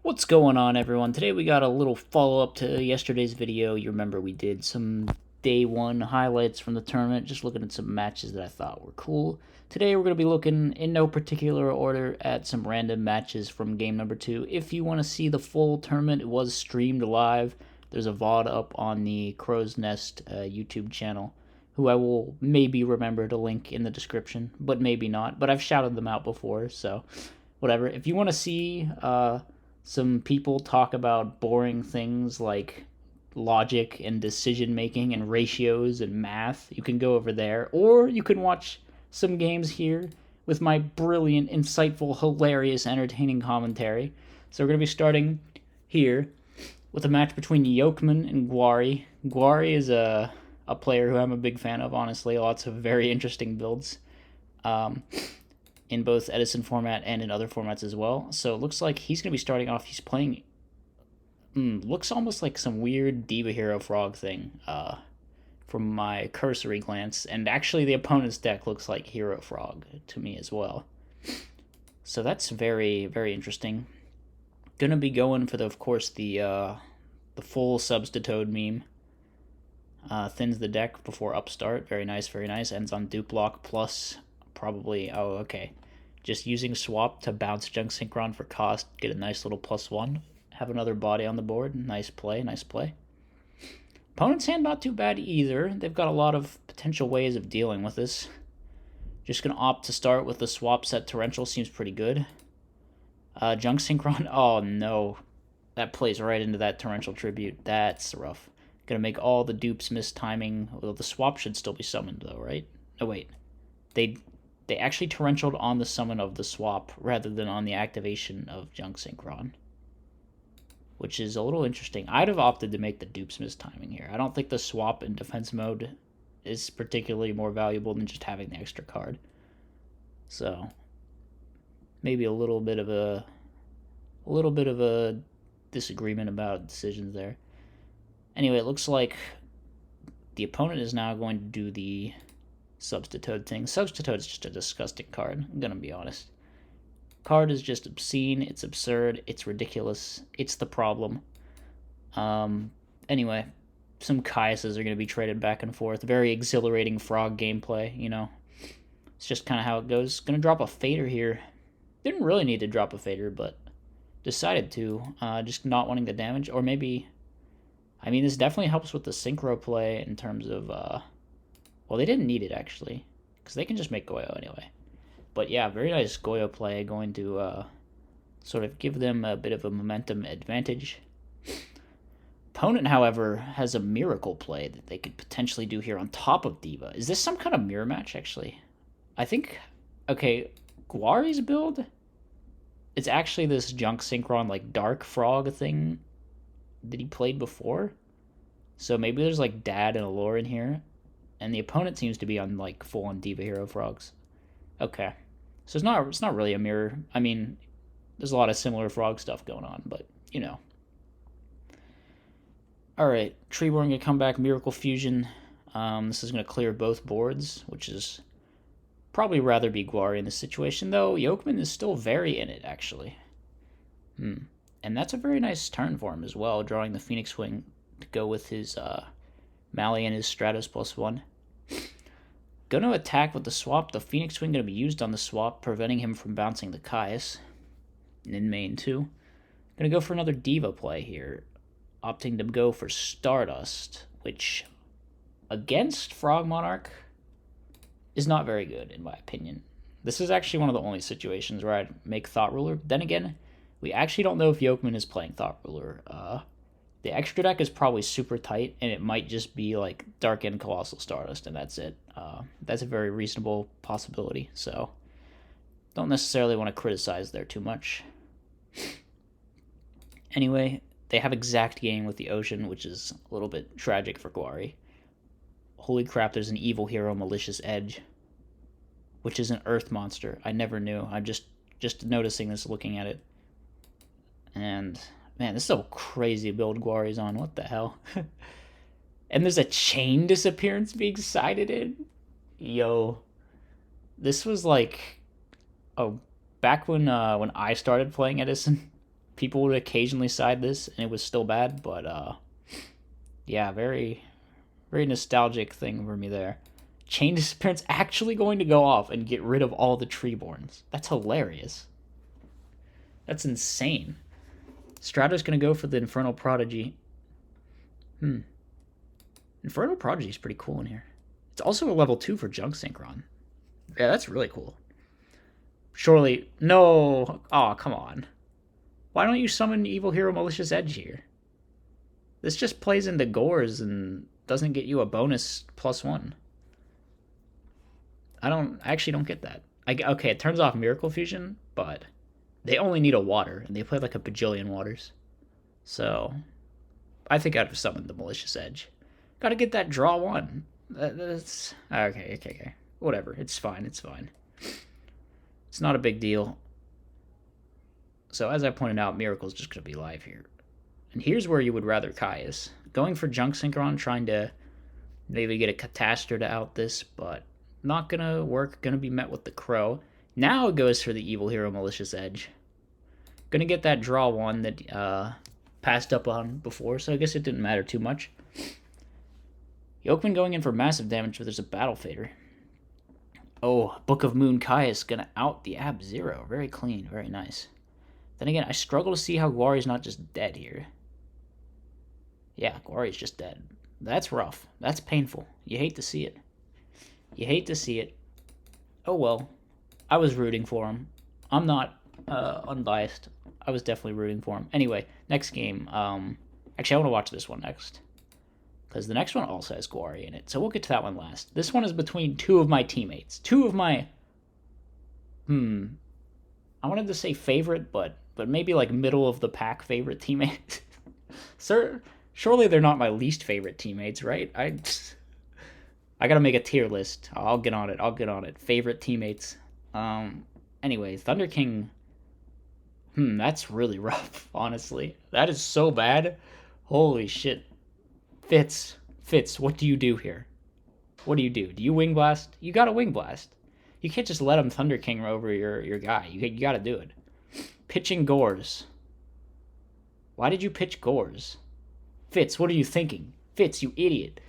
What's going on, everyone? Today we got a little follow-up to yesterday's video. You remember we did some day one highlights from the tournament, just looking at some matches that I thought were cool. Today we're going to be looking, in no particular order, at some random matches from game number 2. If you want to see the full tournament, it was streamed live. There's a VOD up on the Crow's Nest YouTube channel, who I will maybe remember to link in the description, but maybe not. But I've shouted them out before, so whatever. If you want to see some people talk about boring things like logic and decision making and ratios and math, you can go over there. Or you can watch some games here with my brilliant, insightful, hilarious, entertaining commentary. So we're going to be starting here with a match between Yokeman and Gwari. Gwari is a player who I'm a big fan of, honestly. Lots of very interesting builds. In both Edison format and in other formats as well. So it looks like he's going to be starting off. He's playing... looks almost like some weird Diva Hero Frog thing from my cursory glance. And actually the opponent's deck looks like Hero Frog to me as well. So that's very, very interesting. Going to be going for, of course, the full Substitute meme. Thins the deck before upstart. Very nice, very nice. Ends on Duplock plus... probably, okay. Just using swap to bounce Junk Synchron for cost, get a nice little +1. Have another body on the board. Nice play, nice play. Opponent's hand not too bad either. They've got a lot of potential ways of dealing with this. Just going to opt to start with the swap set Torrential. Seems pretty good. Junk Synchron, oh no. That plays right into that Torrential Tribute. That's rough. Going to make all the dupes miss timing. Well, the swap should still be summoned though, right? Oh wait. They actually torrentialed on the summon of the swap rather than on the activation of Junk Synchron, which is a little interesting. I'd have opted to make the dupes miss timing here. I don't think the swap in defense mode is particularly more valuable than just having the extra card. So maybe a little bit of a disagreement about decisions there. Anyway, it looks like the opponent is now going to do the Substitute thing. Substitute is just a disgusting card, I'm gonna be honest. Card is just obscene, it's absurd, it's ridiculous, it's the problem. Anyway, some Caiuses are gonna be traded back and forth. Very exhilarating frog gameplay, you know. It's just kind of how it goes. Gonna drop a Fader here. Didn't really need to drop a Fader, but decided to. Just not wanting the damage, or maybe... I mean, this definitely helps with the synchro play in terms of... well, they didn't need it, actually, because they can just make Goyo anyway. But yeah, very nice Goyo play, going to sort of give them a bit of a momentum advantage. Opponent, however, has a miracle play that they could potentially do here on top of Diva. Is this some kind of mirror match, actually? I think, okay, Gwari's build, it's actually this Junk Synchron, like, Dark Frog thing that he played before. So maybe there's, like, Dad and Allure in here. And the opponent seems to be on, like, full-on Diva Hero Frogs. Okay. So it's not really a mirror. I mean, there's a lot of similar frog stuff going on, but, you know. Alright, Treeborn gonna come back, Miracle Fusion. This is gonna clear both boards, which is probably rather be Gwari in this situation, though Yokeman is still very in it, actually. And that's a very nice turn for him as well, drawing the Phoenix Wing to go with his, Mali and his Stratos +1. Gonna attack with the swap. The Phoenix Wing gonna be used on the swap, preventing him from bouncing the Caius. In main too. Gonna go for another Diva play here. Opting to go for Stardust, which against Frog Monarch is not very good, in my opinion. This is actually one of the only situations where I'd make Thought Ruler. Then again, we actually don't know if Yokeman is playing Thought Ruler. The extra deck is probably super tight, and it might just be like Dark End Colossal Stardust, and that's it. That's a very reasonable possibility, so don't necessarily want to criticize there too much. Anyway, they have exact game with the Ocean, which is a little bit tragic for Gwari. Holy crap, there's an Evil Hero Malicious Edge, which is an Earth monster. I never knew. I'm just noticing this looking at it. And... man, this is a crazy build Gwari's on. What the hell? And there's a chain disappearance being cited in? Yo. This was like... oh, back when I started playing Edison, People would occasionally side this, and it was still bad, but yeah, very, very nostalgic thing for me there. Chain Disappearance actually going to go off and get rid of all the Treeborns. That's hilarious. That's insane. Strato's going to go for the Infernal Prodigy. Infernal Prodigy is pretty cool in here. It's also a level 2 for Junk Synchron. Yeah, that's really cool. Surely, no. Oh, come on. Why don't you summon Evil Hero Malicious Edge here? This just plays into Gores and doesn't get you a bonus +1. I actually don't get that. Okay, it turns off Miracle Fusion, but they only need a water, and they play like a bajillion waters. So, I think I'd have summoned the Malicious Edge. Gotta get that draw 1. That's... Okay. Whatever, it's fine. It's not a big deal. So, as I pointed out, Miracle's just gonna be live here. And here's where you would rather Caius. Going for Junk Synchron, trying to maybe get a Catastor to out this, but not gonna work. Gonna be met with the Crow. Now it goes for the Evil Hero Malicious Edge. Gonna get that draw 1 that passed up on before, so I guess it didn't matter too much. Yokeman going in for massive damage, but there's a Battle Fader. Oh, Book of Moon Caius gonna out the Ab-Zero. Very clean, very nice. Then again, I struggle to see how Gwari's not just dead here. Yeah, Gwari's just dead. That's rough. That's painful. You hate to see it. Oh well. I was rooting for him. I'm not unbiased. I was definitely rooting for him. Anyway, next game. Actually, I want to watch this one next. Because the next one also has Gwari in it. So we'll get to that one last. This one is between two of my teammates. Two of my... I wanted to say favorite, but maybe like middle of the pack favorite teammates. Sir, surely they're not my least favorite teammates, right? I gotta make a tier list. I'll get on it. Favorite teammates. Anyway, Thunder King. That's really rough, honestly. That is so bad. Holy shit. Fitz, what do you do here? What do you do? Do you Wing Blast? You gotta Wing Blast. You can't just let him Thunder King over your guy. You gotta do it. Pitching Gores. Why did you pitch Gores? Fitz, what are you thinking? Fitz, you idiot.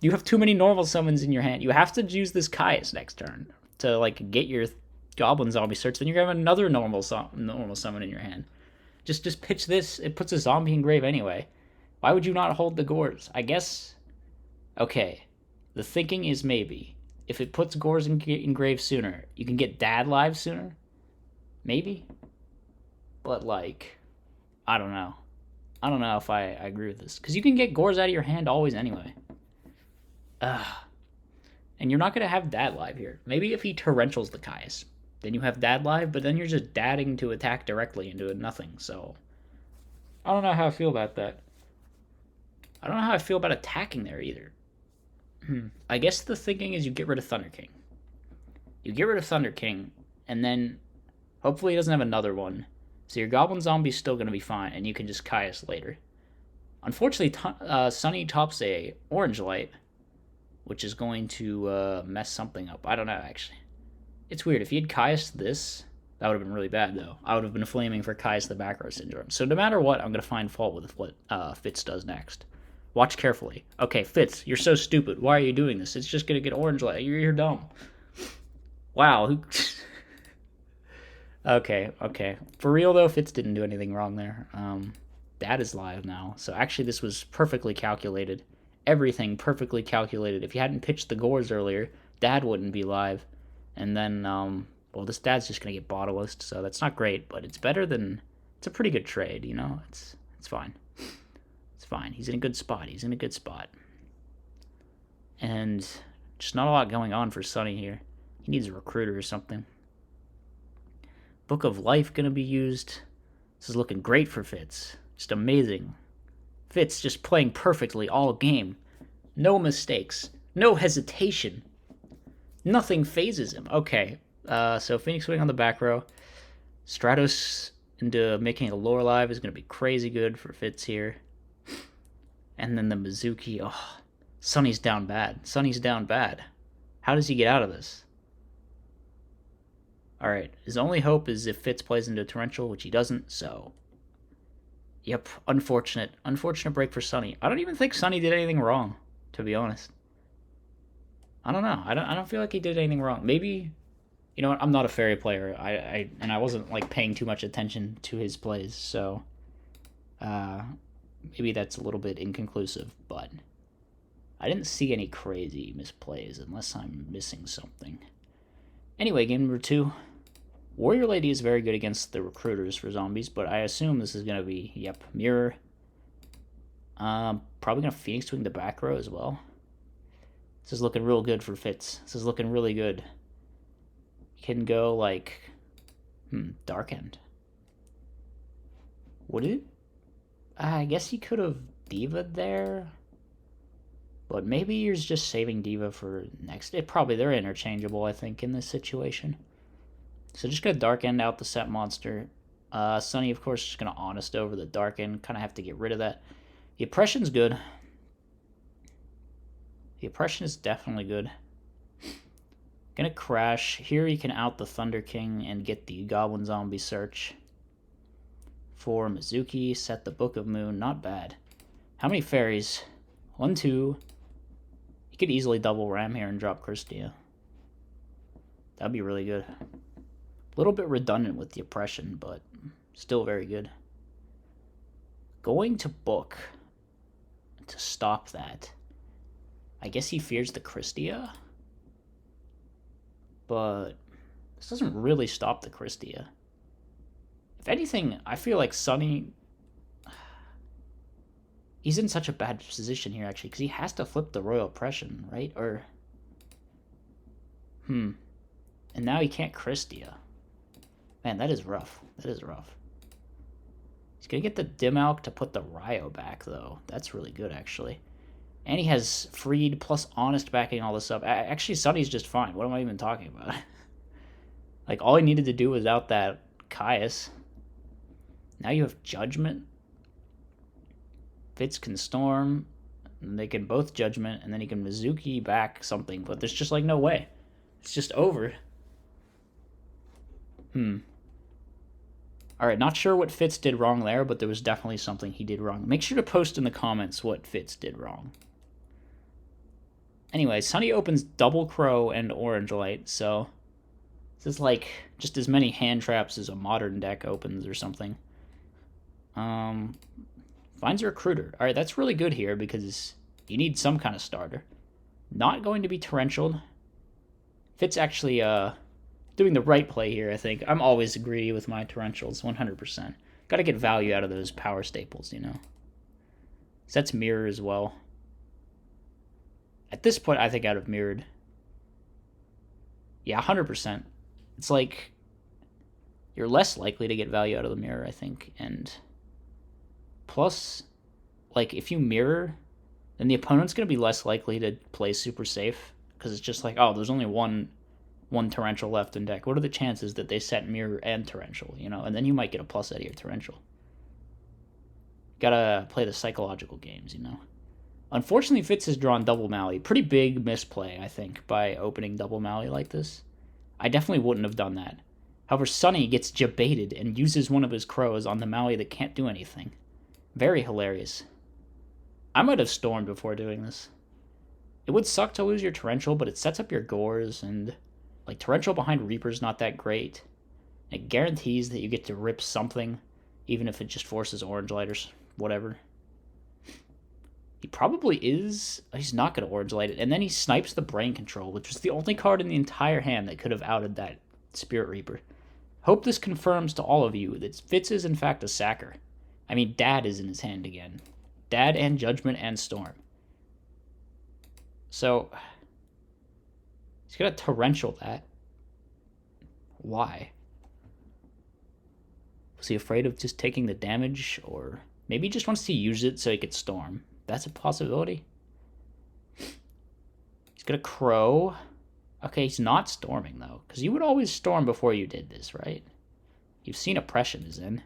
You have too many normal summons in your hand. You have to use this Caius next turn to like get your Goblin Zombie search. Then you're gonna have another normal summon in your hand. Just pitch this. It puts a zombie in grave anyway. Why would you not hold the Gores? I guess... Okay. The thinking is maybe. If it puts Gores in grave sooner, you can get Dad live sooner? Maybe? But, like... I don't know. I don't know if I agree with this. Because you can get Gores out of your hand always anyway. And you're not going to have Dad live here. Maybe if he Torrentials the Caius. Then you have Dad live, but then you're just dadding to attack directly into nothing, so... I don't know how I feel about that. I don't know how I feel about attacking there either. I guess the thinking is you get rid of Thunder King. You get rid of Thunder King, and then hopefully he doesn't have another one. So your Goblin Zombie's still going to be fine, and you can just Caius later. Unfortunately, Sunny tops a Orange Light, which is going to mess something up. I don't know, actually. It's weird. If he had Caius this, that would have been really bad, though. I would have been flaming for Caius the Back Row Syndrome. So no matter what, I'm going to find fault with what Fitz does next. Watch carefully. Okay, Fitz, you're so stupid. Why are you doing this? It's just going to get Orange Light. You're dumb. Wow. Okay. For real, though, Fitz didn't do anything wrong there. Dad is live now. So actually, this was perfectly calculated. Everything perfectly calculated. If you hadn't pitched the Gores earlier, Dad wouldn't be live. And then, well, this Dad's just going to get Bottlist, so that's not great, but it's better than... It's a pretty good trade, you know? It's fine. It's fine. He's in a good spot. And just not a lot going on for Sunny here. He needs a recruiter or something. Book of Life going to be used. This is looking great for Fitz. Just amazing. Fitz just playing perfectly all game. No mistakes. No hesitation. Nothing phases him. Okay. So Phoenix Wing on the back row. Stratos into making a lore live is going to be crazy good for Fitz here. And then the Mizuki. Oh, Sunny's down bad. How does he get out of this? Alright, his only hope is if Fitz plays into Torrential, which he doesn't, so... Yep, unfortunate. Unfortunate break for Sunny. I don't even think Sunny did anything wrong, to be honest. I don't know. I don't feel like he did anything wrong. Maybe... You know what? I'm not a fairy player. I wasn't, like, paying too much attention to his plays, so... maybe that's a little bit inconclusive, but... I didn't see any crazy misplays, unless I'm missing something. Anyway, game number 2. Warrior Lady is very good against the recruiters for zombies, but I assume this is going to be, yep, Mirror. Probably going to Phoenix Wing the back row as well. This is looking real good for Fitz. This is looking really good. Can go, like, Dark End. Would it? I guess he could have Diva there. But maybe you're just saving Diva for next. They're interchangeable, I think, in this situation. So just gonna Dark End out the set monster. Sunny, of course, just gonna Honest over the Dark End. Kind of have to get rid of that. The Oppression's good. The Oppression is definitely good. Gonna Crash. Here you can out the Thunder King and get the Goblin Zombie Search. For Mizuki, set the Book of Moon. Not bad. How many fairies? 1, 2. You could easily double Ram here and drop Christia. That'd be really good. A little bit redundant with the Oppression, but still very good. Going to Book to stop that. I guess he fears the Christia. But this doesn't really stop the Christia. If anything, I feel like Sunny... He's in such a bad position here, actually, because he has to flip the Royal Oppression, right? Or... And now he can't Christia. Man, that is rough. That is rough. He's going to get the Dim-Alk to put the Ryo back, though. That's really good, actually. And he has Freed plus Honest backing all this up. Actually, Sunny's just fine. What am I even talking about? Like, all he needed to do was out that Caius. Now you have Judgment. Fitz can Storm. And they can both Judgment. And then he can Mizuki back something. But there's just, like, no way. It's just over. Alright, not sure what Fitz did wrong there, but there was definitely something he did wrong. Make sure to post in the comments what Fitz did wrong. Anyway, Sunny opens Double Crow and Orange Light, so... This is like just as many hand traps as a modern deck opens or something. Finds a Recruiter. Alright, that's really good here because you need some kind of starter. Not going to be Torrential. Fitz actually, doing the right play here, I think. I'm always greedy with my Torrentials, 100%. Gotta get value out of those power staples, you know. Sets Mirror as well. At this point, I think I'd have Mirrored. Yeah, 100%. It's like, you're less likely to get value out of the Mirror, I think. And plus, like, if you Mirror, then the opponent's going to be less likely to play super safe. Because it's just like, oh, there's only one Torrential left in deck. What are the chances that they set Mirror and Torrential, you know? And then you might get a plus out of your Torrential. Gotta play the psychological games, you know? Unfortunately, Fitz has drawn Double Mally. Pretty big misplay, I think, by opening Double Mally like this. I definitely wouldn't have done that. However, Sunny gets jebaited and uses one of his crows on the Mally that can't do anything. Very hilarious. I might have Stormed before doing this. It would suck to lose your Torrential, but it sets up your Gores, and like Torrential behind Reaper's not that great. It guarantees that you get to rip something, even if it just forces Orange Light or whatever. He probably is... He's not going to Orange Light it. And then he snipes the Brain Control, which was the only card in the entire hand that could have outed that Spirit Reaper. Hope this confirms to all of you that Fitz is in fact a sacker. I mean, Dad is in his hand again. Dad and Judgment and Storm. So, he's going to Torrential that. Why? Was he afraid of just taking the damage? Or maybe he just wants to use it so he could Storm. That's a possibility. He's going to Crow. Okay, he's not Storming, though. Because you would always Storm before you did this, right? You've seen Oppression is in.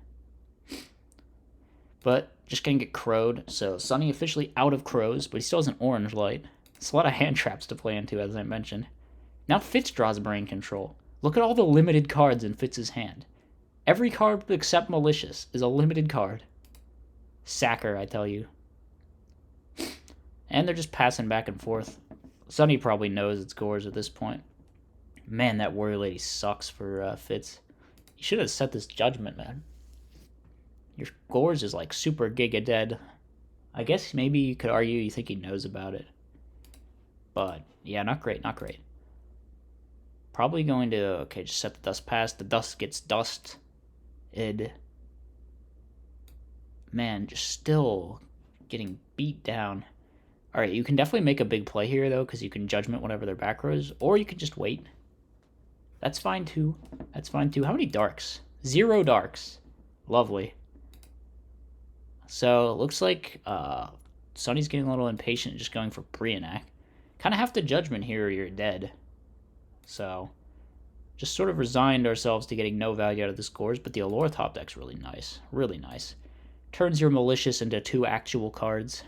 But just going to get Crowed. So Sunny officially out of Crows, but he still has an Orange Light. It's a lot of hand traps to play into, as I mentioned. Now Fitz draws Brain Control. Look at all the limited cards in Fitz's hand. Every card except Malicious is a limited card. Sacker, I tell you. And they're just passing back and forth. Sonny probably knows its Gores at this point. Man, that Warrior Lady sucks for Fitz. You should have set this Judgment, man. Your Gores is like super giga dead. I guess maybe you could argue you think he knows about it. But, yeah, not great, not great. Probably going to, okay, just set the dust past. The dust gets dust. Man, just still getting beat down. Alright, you can definitely make a big play here, though, because you can Judgment whatever their back row is, or you can just wait. That's fine, too. That's fine, too. How many darks? 0 darks. Lovely. So, it looks like Sonny's getting a little impatient just going for Brionac. Kind of have to Judgment here or you're dead. So, just sort of resigned ourselves to getting no value out of the scores, but the Allure top deck's really nice. Really nice. Turns your Malicious into 2 actual cards.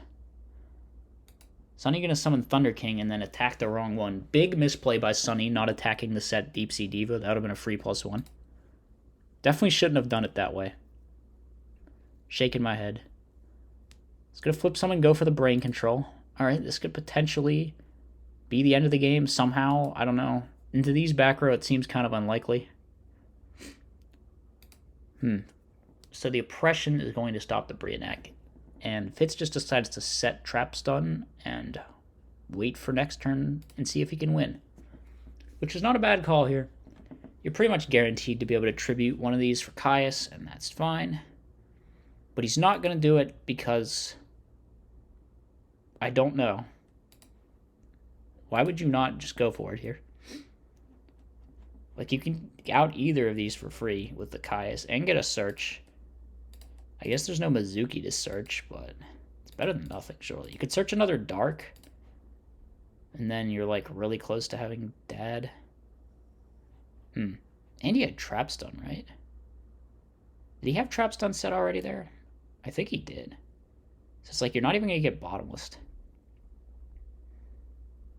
Sonny gonna summon Thunder King and then attack the wrong one. Big misplay by Sonny, not attacking the set Deep Sea Diva. That would have been a free +1. Definitely shouldn't have done it that way. Shaking my head. It's gonna flip summon, go for the brain control. Alright, this could potentially be the end of the game somehow. I don't know. Into these back row, it seems kind of unlikely. So the Oppression is going to stop the Brionac. And Fitz just decides to set Trap Stun and wait for next turn and see if he can win. Which is not a bad call here. You're pretty much guaranteed to be able to tribute one of these for Caius, and that's fine. But he's not going to do it because I don't know. Why would you not just go for it here? Like, you can out either of these for free with the Caius and get a search. I guess there's no Mizuki to search, but it's better than nothing, surely. You could search another Dark, and then you're, like, really close to having Dad. And he had Trap Stun, right? Did he have Trap Stun set already there? I think he did. So it's like, you're not even going to get Bottomless.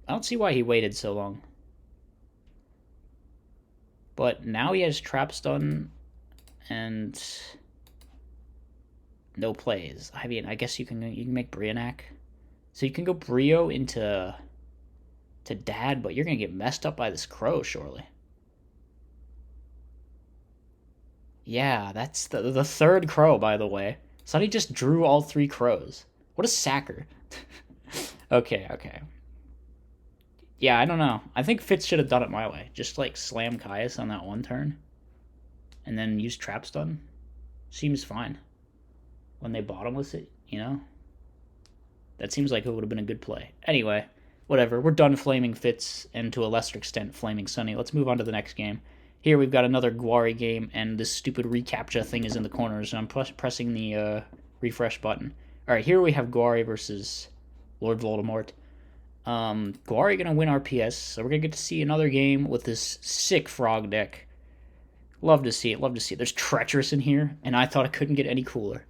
I don't see why he waited so long. But now he has Trap Stun and no plays. I mean, I guess you can make Brionac. So you can go Brio into Dad, but you're going to get messed up by this Crow, surely. Yeah, that's the third Crow, by the way. Sonny just drew all 3 Crows. What a sacker. Okay. Yeah, I don't know. I think Fitz should have done it my way. Just, like, slam Caius on that one turn. And then use Trap Stun. Seems fine. When they Bottomless it, you know? That seems like it would have been a good play. Anyway, whatever. We're done flaming Fitz, and to a lesser extent, flaming Sonny. Let's move on to the next game. Here we've got another Gwari game, and this stupid reCAPTCHA thing is in the corners, and I'm pressing the refresh button. Alright, here we have Gwari versus Lord Voldemort. Gwari gonna win RPS, so we're gonna get to see another game with this sick frog deck. Love to see it, love to see it. There's Treacherous in here, and I thought it couldn't get any cooler.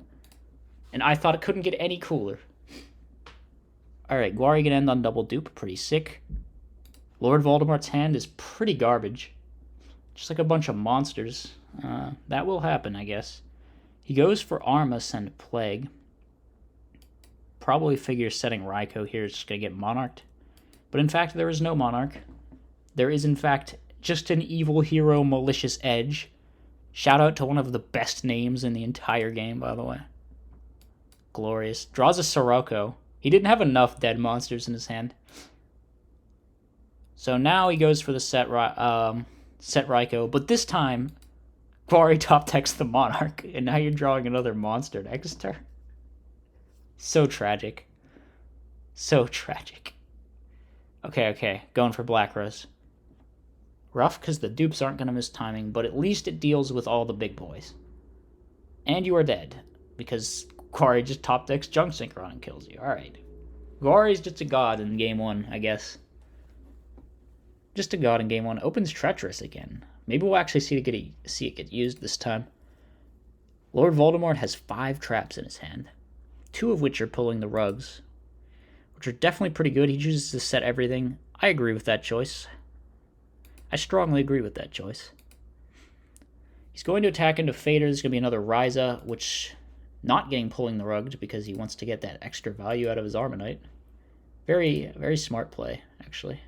Alright, Gwari gonna end on double dupe, pretty sick. Lord Voldemort's hand is pretty garbage. Just like a bunch of monsters. That will happen, I guess. He goes for Arma, send Plague. Probably figures setting Raikou here is just going to get Monarched. But in fact, there is no Monarch. There is, in fact, just an evil hero, Malicious Edge. Shout out to one of the best names in the entire game, by the way. Glorious. Draws a Sirocco. He didn't have enough dead monsters in his hand. So now he goes for the set Raikou. But this time, Gwari top decks the Monarch. And now you're drawing another monster next turn. So tragic. So tragic. Okay. Going for Black Rose. Rough, because the dupes aren't going to miss timing, but at least it deals with all the big boys. And you are dead, because Gwari just top decks Junk Synchron and kills you. Alright. Gwari's just a god in game 1, I guess. Just a god in game 1. Opens Treacherous again. Maybe we'll actually see it get used this time. Lord Voldemort has 5 traps in his hand. 2 of which are pulling the rugs, which are definitely pretty good. He chooses to set everything. I agree with that choice. I strongly agree with that choice. He's going to attack into Fader. There's going to be another Ryza, which not getting pulling the rug because he wants to get that extra value out of his Armonite. Very, very smart play, actually.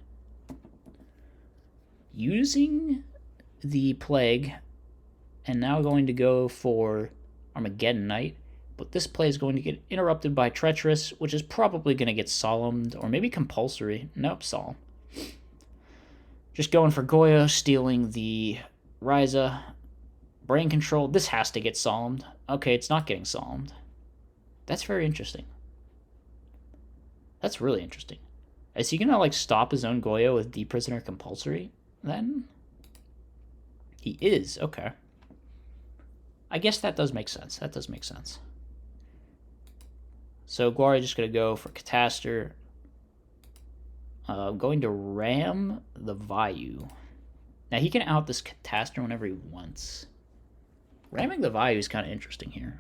Using the Plague, and now going to go for Armageddon Knight. But this play is going to get interrupted by Treacherous, which is probably going to get Solemned, or maybe Compulsory. Nope, Solemn. Just going for Goyo, stealing the Ryza. Brain Control. This has to get Solemned. Okay, it's not getting Solemned. That's very interesting. That's really interesting. Is he going to, like, stop his own Goyo with Deep Prisoner Compulsory, then? He is. Okay. I guess that does make sense. That does make sense. So Gwari just going to go for Catastor. Going to ram the Vayu. Now he can out this Catastor whenever he wants. Ramming the Vayu is kind of interesting here.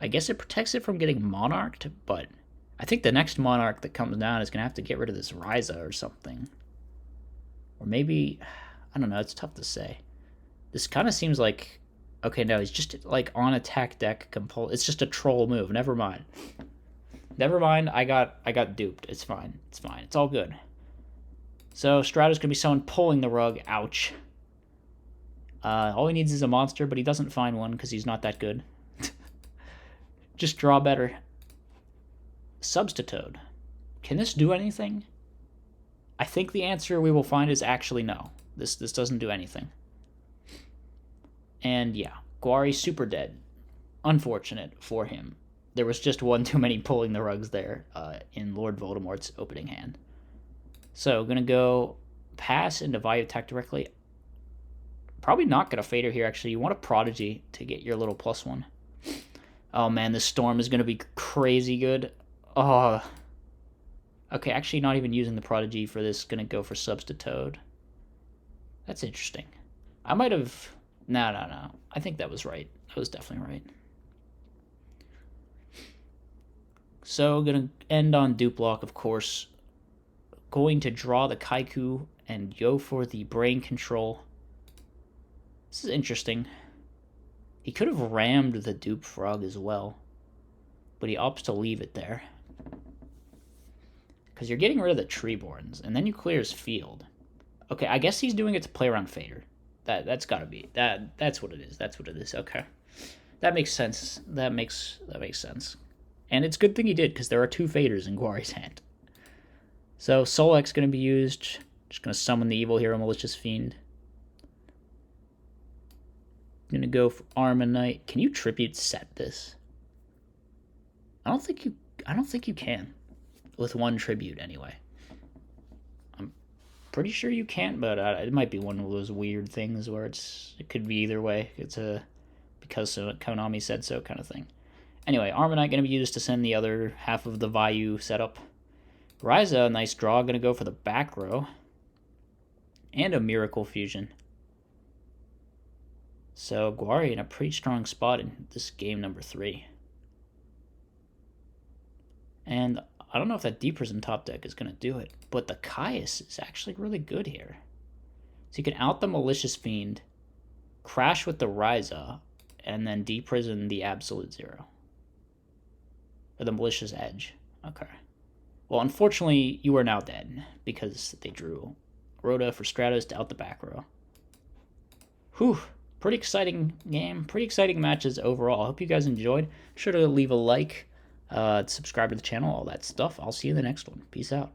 I guess it protects it from getting Monarched, but I think the next Monarch that comes down is going to have to get rid of this Ryza or something. Or maybe, I don't know, it's tough to say. This kind of seems like, okay, no, he's just like on attack deck. It's just a troll move. Never mind. Never mind. I got duped. It's fine. It's fine. It's all good. So Strato's gonna be someone pulling the rug. Ouch. All he needs is a monster, but he doesn't find one because he's not that good. Just draw better. Substitute. Can this do anything? I think the answer we will find is actually no. This doesn't do anything. And yeah, Gwari super dead. Unfortunate for him. There was just one too many pulling the rugs there in Lord Voldemort's opening hand. So, gonna go pass into Vayu attack directly. Probably not gonna Fader here, actually. You want a Prodigy to get your little +1. Oh man, this Storm is gonna be crazy good. Oh. Okay, actually not even using the Prodigy for this. Gonna go for Substitute. That's interesting. I might have... No. I think that was right. That was definitely right. So, gonna end on Duplock, of course. Going to draw the Kaiku and go for the Brain Control. This is interesting. He could have rammed the Dupe Frog as well, but he opts to leave it there. Because you're getting rid of the Treeborns, and then you clear his field. Okay, I guess he's doing it to play around Fader. That's gotta be that's what it is. That's what it is. Okay, that makes sense. That makes sense. And it's a good thing he did because there are 2 Faders in Gwari's hand. So Solek's gonna be used. Just gonna summon the Evil Hero Malicious Fiend. Gonna go for Armonite. Can you tribute set this? I don't think you can. With 1 tribute anyway. Pretty sure you can't, but it might be one of those weird things where it could be either way. It's because Konami said so kind of thing. Anyway, Armonite going to be used to send the other half of the Vayu setup. Ryza, nice draw, going to go for the back row. And a Miracle Fusion. So Gwari in a pretty strong spot in this game number 3. And I don't know if that Deep Prison top deck is going to do it, but the Caius is actually really good here. So you can out the Malicious Fiend, crash with the Ryza, and then Deep Prison the Absolute Zero. Or the Malicious Edge. Okay. Well, unfortunately, you are now dead, because they drew Rhoda for Stratos to out the back row. Whew. Pretty exciting game. Pretty exciting matches overall. I hope you guys enjoyed. Be sure to leave a like. Subscribe to the channel, all that stuff. I'll see you in the next one. Peace out.